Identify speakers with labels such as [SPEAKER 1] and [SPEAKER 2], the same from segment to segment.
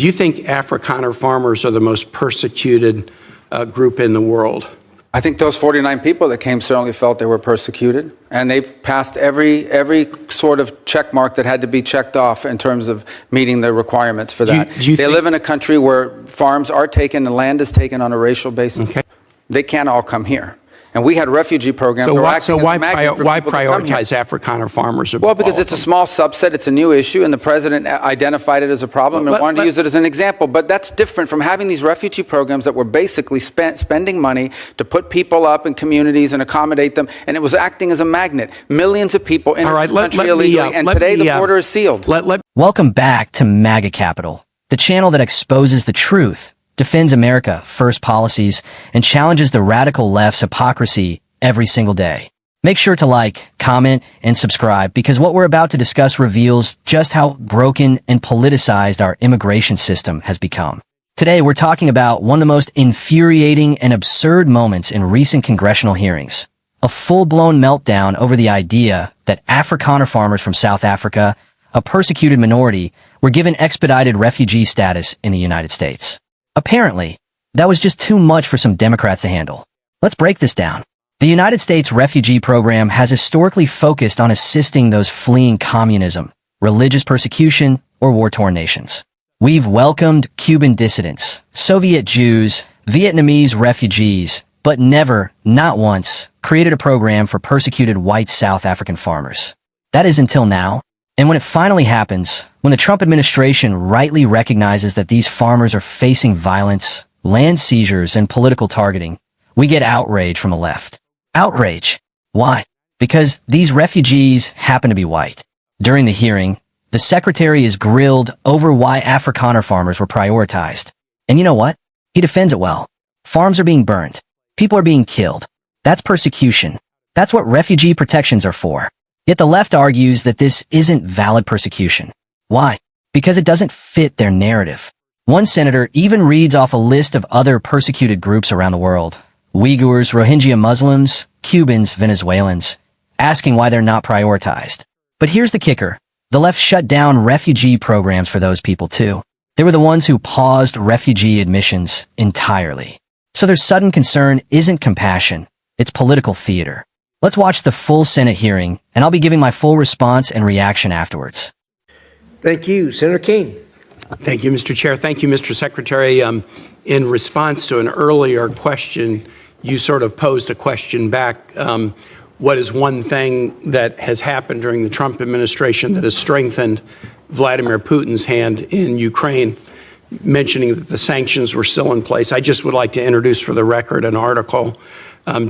[SPEAKER 1] Do you think Afrikaner farmers are the most persecuted group in the world?
[SPEAKER 2] I think those 49 people that came certainly felt they were persecuted, and they passed every sort of check mark that had to be checked off in terms of meeting the requirements for that. They live in a country where farms are taken and land is taken on a racial basis. Okay. They can't all come here. And we had refugee programs.
[SPEAKER 1] So why prioritize Afrikaner farmers?
[SPEAKER 2] Well, because it's a small subset. It's a new issue, and the president identified it as a problem and wanted to use it as an example. But that's different from having these refugee programs that were basically spending money to put people up in communities and accommodate them, and it was acting as a magnet. Millions of people in this country illegally, and today the border is sealed.
[SPEAKER 3] Welcome back to MAGA Capital, the channel that exposes the truth, defends America First policies, and challenges the radical left's hypocrisy every single day. Make sure to like, comment, and subscribe, because what we're about to discuss reveals just how broken and politicized our immigration system has become. Today, we're talking about one of the most infuriating and absurd moments in recent congressional hearings. A full-blown meltdown over the idea that Afrikaner farmers from South Africa, a persecuted minority, were given expedited refugee status in the United States. Apparently, that was just too much for some Democrats to handle. Let's break this down. The United States refugee program has historically focused on assisting those fleeing communism, religious persecution, or war-torn nations. We've welcomed Cuban dissidents, Soviet Jews, Vietnamese refugees, but never, not once, created a program for persecuted white South African farmers. That is until now. And when it finally happens, when the Trump administration rightly recognizes that these farmers are facing violence, land seizures, and political targeting, we get outrage from the left. Outrage. Why? Because these refugees happen to be white. During the hearing, the secretary is grilled over why Afrikaner farmers were prioritized. And you know what? He defends it well. Farms are being burned. People are being killed. That's persecution. That's what refugee protections are for. Yet the left argues that this isn't valid persecution. Why? Because it doesn't fit their narrative. One senator even reads off a list of other persecuted groups around the world. Uyghurs, Rohingya Muslims, Cubans, Venezuelans, asking why they're not prioritized. But here's the kicker. The left shut down refugee programs for those people too. They were the ones who paused refugee admissions entirely. So their sudden concern isn't compassion, it's political theater. Let's watch the full Senate hearing, and I'll be giving my full response and reaction afterwards.
[SPEAKER 4] Thank you. Senator Kaine.
[SPEAKER 1] Thank you, Mr. Chair. Thank you, Mr. Secretary. In response to an earlier question, you sort of posed a question back. What is one thing that has happened during the Trump administration that has strengthened Vladimir Putin's hand in Ukraine, mentioning that the sanctions were still in place? I just would like to introduce for the record an article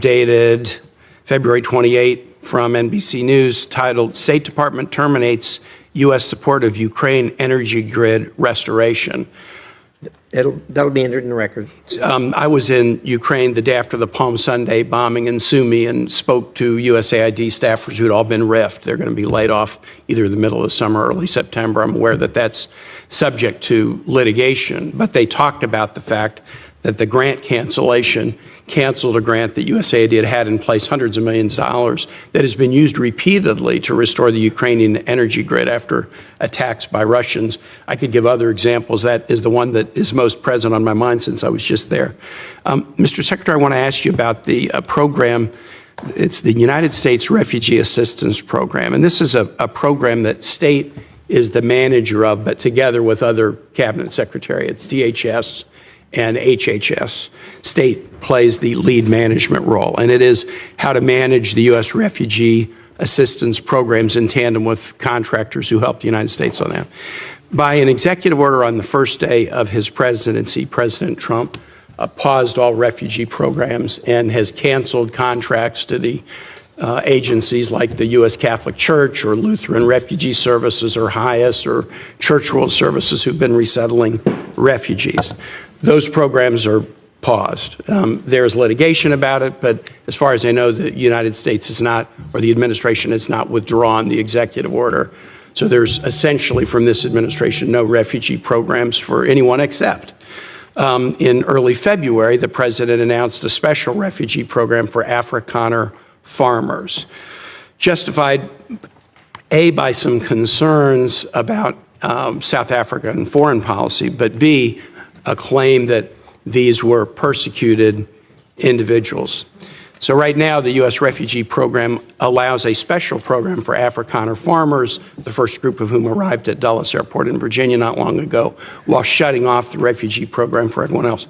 [SPEAKER 1] dated February 28 from NBC News titled "State Department Terminates U.S. Support of Ukraine Energy Grid Restoration."
[SPEAKER 4] That'll be entered in the record.
[SPEAKER 1] I was in Ukraine the day after the Palm Sunday bombing in Sumy and spoke to USAID staffers who'd all been riffed. They're going to be laid off either in the middle of the summer or early September. I'm aware that that's subject to litigation, but they talked about the fact that the grant cancellation canceled a grant that USAID had in place, hundreds of millions of dollars, that has been used repeatedly to restore the Ukrainian energy grid after attacks by Russians. I could give other examples. That is the one that is most present on my mind since I was just there. Mr. Secretary, I want to ask you about the program. It's the United States Refugee Assistance Program, and this is a program that state is the manager of, but together with other cabinet secretariats, DHS and HHS. State plays the lead management role, and it is how to manage the U.S. refugee assistance programs in tandem with contractors who help the United States on that. By an executive order on the first day of his presidency, President Trump paused all refugee programs and has canceled contracts to the agencies like the U.S. Catholic Church or Lutheran Refugee Services or HIAS or Church World Services who've been resettling refugees. Those programs are paused. There's litigation about it, but as far as I know, the United States is not, or the administration has not withdrawn the executive order. So there's essentially from this administration no refugee programs for anyone except. In early February, the president announced a special refugee program for Afrikaner farmers, justified by some concerns about South African foreign policy, but B, a claim that these were persecuted individuals. So right now, the U.S. refugee program allows a special program for Afrikaner farmers, the first group of whom arrived at Dulles Airport in Virginia not long ago, while shutting off the refugee program for everyone else.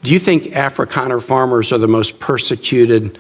[SPEAKER 1] Do you think Afrikaner farmers are the most persecuted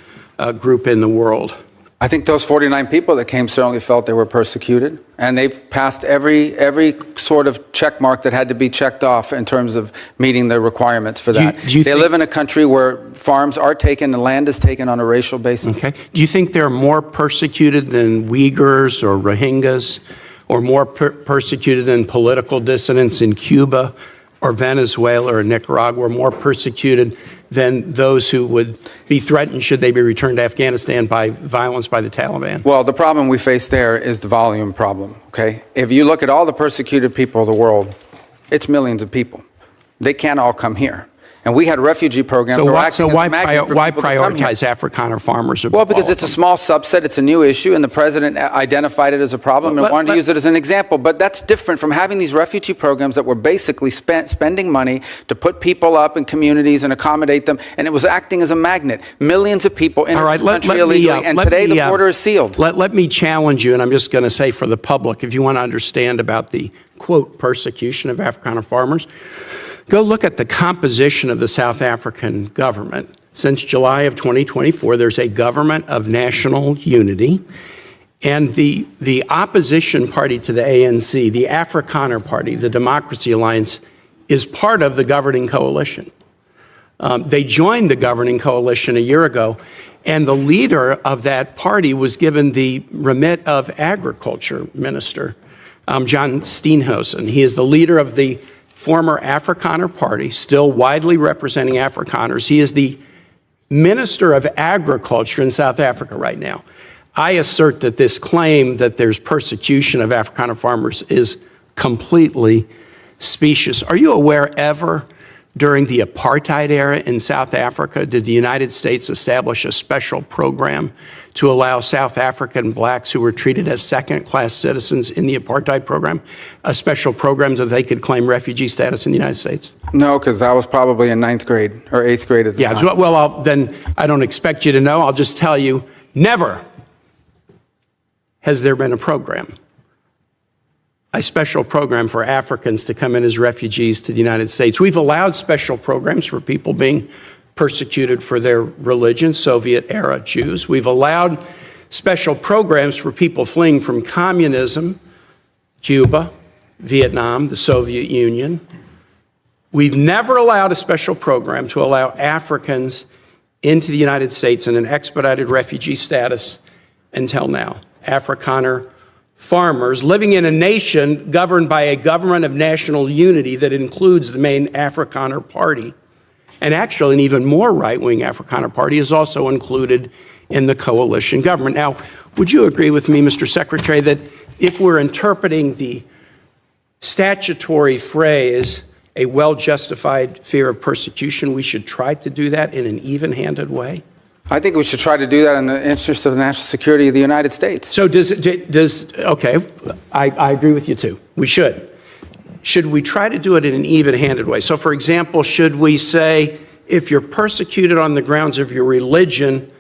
[SPEAKER 1] group in the world?
[SPEAKER 2] I think those 49 people that came certainly felt they were persecuted, and they've passed every sort of check mark that had to be checked off in terms of meeting the requirements for that. They live in a country where farms are taken and land is taken on a racial basis.
[SPEAKER 1] Okay. Do you think they're more persecuted than Uyghurs or Rohingyas, or more persecuted than political dissidents in Cuba or Venezuela or Nicaragua, or more persecuted than those who would be threatened should they be returned to Afghanistan by violence by the Taliban?
[SPEAKER 2] Well, the problem we face there is the volume problem, okay? If you look at all the persecuted people of the world, it's millions of people. They can't all come here. And we had refugee programs.
[SPEAKER 1] So why prioritize Afrikaner farmers?
[SPEAKER 2] Well, because it's a small subset, it's a new issue, and the president identified it as a problem and wanted to use it as an example. But that's different from having these refugee programs that were basically spending money to put people up in communities and accommodate them, and it was acting as a magnet. Millions of people in this country illegally, and today the border is sealed.
[SPEAKER 1] Let me challenge you, and I'm just going to say for the public, if you want to understand about the, quote, persecution of Afrikaner farmers, go look at the composition of the South African government. Since July of 2024, there's a government of national unity, and the opposition party to the ANC, the Afrikaner Party, the Democracy Alliance, is part of the governing coalition. They joined the governing coalition a year ago, and the leader of that party was given the remit of Agriculture Minister, John Steenhuisen. He is the leader of the former Afrikaner Party, still widely representing Afrikaners. He is the Minister of Agriculture in South Africa right now. I assert that this claim that there's persecution of Afrikaner farmers is completely specious. Are you aware ever during the apartheid era in South Africa, did the United States establish a special program to allow South African blacks who were treated as second-class citizens in the apartheid program, a special program so they could claim refugee status in the United States?
[SPEAKER 2] No, because I was probably in 9th grade or 8th grade at the time.
[SPEAKER 1] Yeah, well, then I don't expect you to know. I'll just tell you, never has there been a program, a special program for Africans to come in as refugees to the United States. We've allowed special programs for people being persecuted for their religion, Soviet-era Jews. We've allowed special programs for people fleeing from communism, Cuba, Vietnam, the Soviet Union. We've never allowed a special program to allow Africans into the United States in an expedited refugee status until now. Afrikaner farmers living in a nation governed by a government of national unity that includes the main Afrikaner Party. And actually, an even more right-wing Afrikaner Party is also included in the coalition government. Now, would you agree with me, Mr. Secretary, that if we're interpreting the statutory phrase, a well-justified fear of persecution, we should try to do that in an even-handed way?
[SPEAKER 2] I think we should try to do that in the interest of the national security of the United States.
[SPEAKER 1] So okay, I agree with you too. We should. Should we try to do it in an even-handed way? So for example, should we say, if you're persecuted on the grounds of your religion,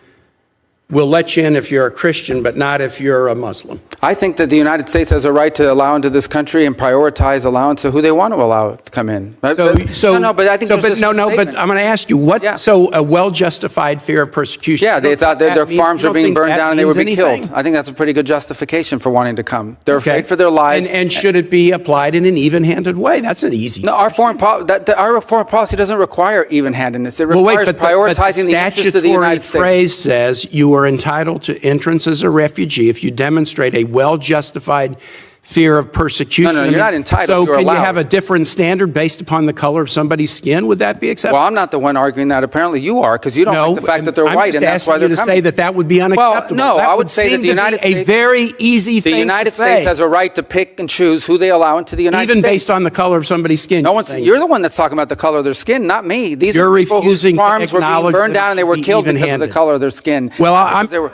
[SPEAKER 1] we'll let you in if you're a Christian, but not if you're a Muslim?
[SPEAKER 2] I think that the United States has a right to allow into this country and prioritize allowance of who they want to allow to come in.
[SPEAKER 1] But
[SPEAKER 2] I'm going
[SPEAKER 1] to ask you, so a well-justified fear of persecution?
[SPEAKER 2] Yeah, they thought their farms were being burned down and they would be killed. I think that's a pretty good justification for wanting to come. They're afraid for their lives.
[SPEAKER 1] And should it be applied in an even-handed way? That's an easy.
[SPEAKER 2] No, our foreign policy doesn't require even-handedness. It requires prioritizing the interests of the United States.
[SPEAKER 1] The phrase says you are entitled to entrance as a refugee if you demonstrate a well-justified fear of persecution.
[SPEAKER 2] No, you're not entitled.
[SPEAKER 1] So
[SPEAKER 2] you're
[SPEAKER 1] can
[SPEAKER 2] allowed.
[SPEAKER 1] You have a different standard based upon the color of somebody's skin? Would that be acceptable?
[SPEAKER 2] Well, I'm not the one arguing that. Apparently you are, because you don't like the fact that they're white, and that's why they're coming.
[SPEAKER 1] I'm just asking you to say that would be unacceptable.
[SPEAKER 2] Well, no,
[SPEAKER 1] that
[SPEAKER 2] I would say that the United States,
[SPEAKER 1] a very easy thing to say.
[SPEAKER 2] The United States has a right to pick and choose who they allow into the United States.
[SPEAKER 1] Even based on the color of somebody's skin.
[SPEAKER 2] You're the one that's talking about the color of their skin, not me. These
[SPEAKER 1] are
[SPEAKER 2] people whose farms were being burned down and they were killed because of the color of their skin.
[SPEAKER 1] Well, I think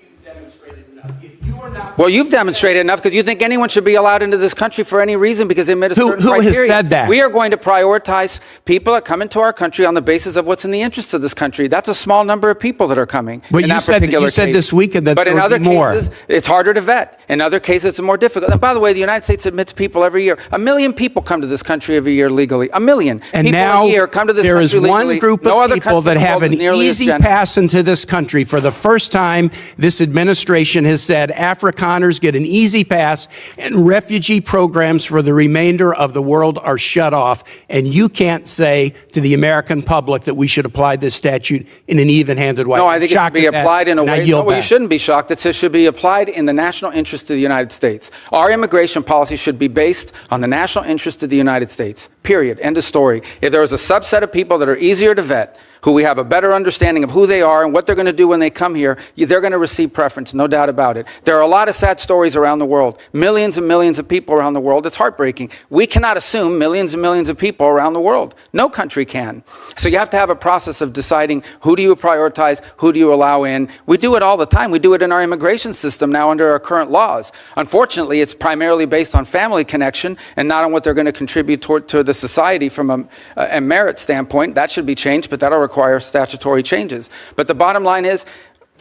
[SPEAKER 1] you've demonstrated enough. If you are
[SPEAKER 2] Well, you've demonstrated enough because you think anyone should be allowed into this country for any reason because they met a certain
[SPEAKER 1] Who
[SPEAKER 2] criteria.
[SPEAKER 1] has said that?
[SPEAKER 2] We are going to prioritize people that come into our country on the basis of what's in the interest of this country. That's a small number of people that are coming.
[SPEAKER 1] But
[SPEAKER 2] in
[SPEAKER 1] you
[SPEAKER 2] that
[SPEAKER 1] said
[SPEAKER 2] particular case.
[SPEAKER 1] this weekend that
[SPEAKER 2] but
[SPEAKER 1] there
[SPEAKER 2] in
[SPEAKER 1] would
[SPEAKER 2] other
[SPEAKER 1] be more.
[SPEAKER 2] cases, it's harder to vet. In other cases, it's more difficult. And by the way, the United States admits people every year. 1 million people come to this country every year legally. 1 million
[SPEAKER 1] And
[SPEAKER 2] people
[SPEAKER 1] now
[SPEAKER 2] a year come to this
[SPEAKER 1] there
[SPEAKER 2] country
[SPEAKER 1] is one
[SPEAKER 2] legally.
[SPEAKER 1] group
[SPEAKER 2] No
[SPEAKER 1] of
[SPEAKER 2] other
[SPEAKER 1] people
[SPEAKER 2] country
[SPEAKER 1] that
[SPEAKER 2] in the
[SPEAKER 1] have
[SPEAKER 2] world
[SPEAKER 1] an
[SPEAKER 2] is nearly as
[SPEAKER 1] easy
[SPEAKER 2] generous.
[SPEAKER 1] pass into this country. For the first time, this administration has said Afrikaners get an easy pass and refugee programs for the remainder of the world are shut off. And you can't say to the American public that we should apply this statute in an even-handed way.
[SPEAKER 2] No, I think it should be applied in a way. No, well, you
[SPEAKER 1] back.
[SPEAKER 2] shouldn't be shocked. It should be applied in the national interest of the United States. Our immigration policy should be based on the national interest of the United States. Period. End of story. If there is a subset of people that are easier to vet, who we have a better understanding of who they are and what they're going to do when they come here, they're going to receive preference, no doubt about it. There are a lot of sad stories around the world. Millions and millions of people around the world. It's heartbreaking. We cannot assume millions and millions of people around the world. No country can. So you have to have a process of deciding who do you prioritize, who do you allow in. We do it all the time. We do it in our immigration system now under our current laws. Unfortunately, it's primarily based on family connection and not on what they're going to contribute to the society from a merit standpoint. That should be changed, but that'll require statutory changes. But the bottom line is,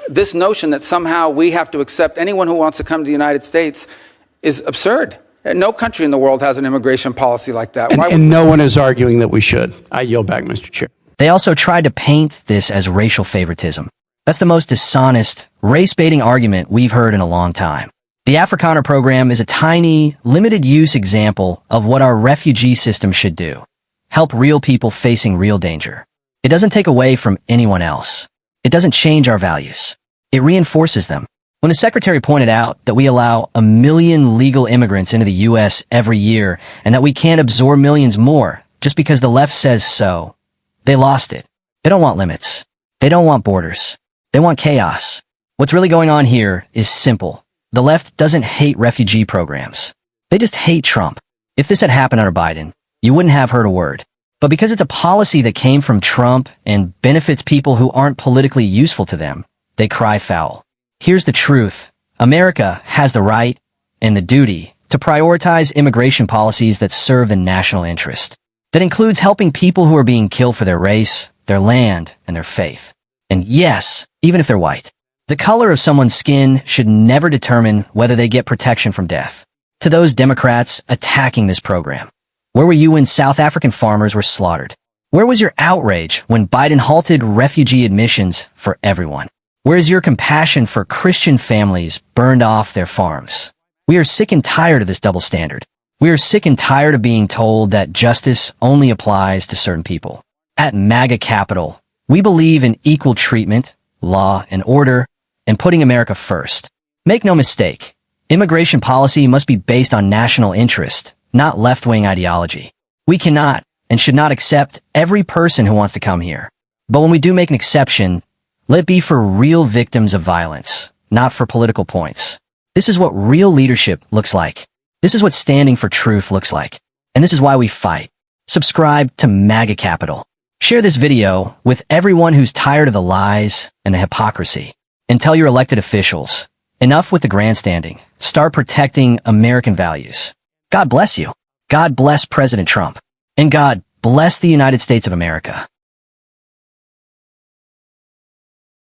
[SPEAKER 2] this notion that somehow we have to accept anyone who wants to come to the United States is absurd. No country in the world has an immigration policy like that.
[SPEAKER 1] And no one is arguing that we should. I yield back, Mr. Chair.
[SPEAKER 3] They also tried to paint this as racial favoritism. That's the most dishonest, race-baiting argument we've heard in a long time. The Afrikaner program is a tiny, limited-use example of what our refugee system should do. Help real people facing real danger. It doesn't take away from anyone else. It doesn't change our values. It reinforces them. When the secretary pointed out that we allow 1 million legal immigrants into the U.S. every year and that we can't absorb millions more just because the left says so, they lost it. They don't want limits. They don't want borders. They want chaos. What's really going on here is simple. The left doesn't hate refugee programs. They just hate Trump. If this had happened under Biden, you wouldn't have heard a word. But because it's a policy that came from Trump and benefits people who aren't politically useful to them, they cry foul. Here's the truth. America has the right and the duty to prioritize immigration policies that serve the national interest. That includes helping people who are being killed for their race, their land, and their faith. And yes, even if they're white. The color of someone's skin should never determine whether they get protection from death. To those Democrats attacking this program, where were you when South African farmers were slaughtered? Where was your outrage when Biden halted refugee admissions for everyone? Where is your compassion for Christian families burned off their farms? We are sick and tired of this double standard. We are sick and tired of being told that justice only applies to certain people. At MAGA Capital, we believe in equal treatment, law and order, and putting America first. Make no mistake, immigration policy must be based on national interest, not left-wing ideology. We cannot and should not accept every person who wants to come here. But when we do make an exception, let it be for real victims of violence, not for political points. This is what real leadership looks like. This is what standing for truth looks like. And this is why we fight. Subscribe to MAGA Capital. Share this video with everyone who's tired of the lies and the hypocrisy. And tell your elected officials, enough with the grandstanding. Start protecting American values. God bless you. God bless President Trump. And God bless the United States of America.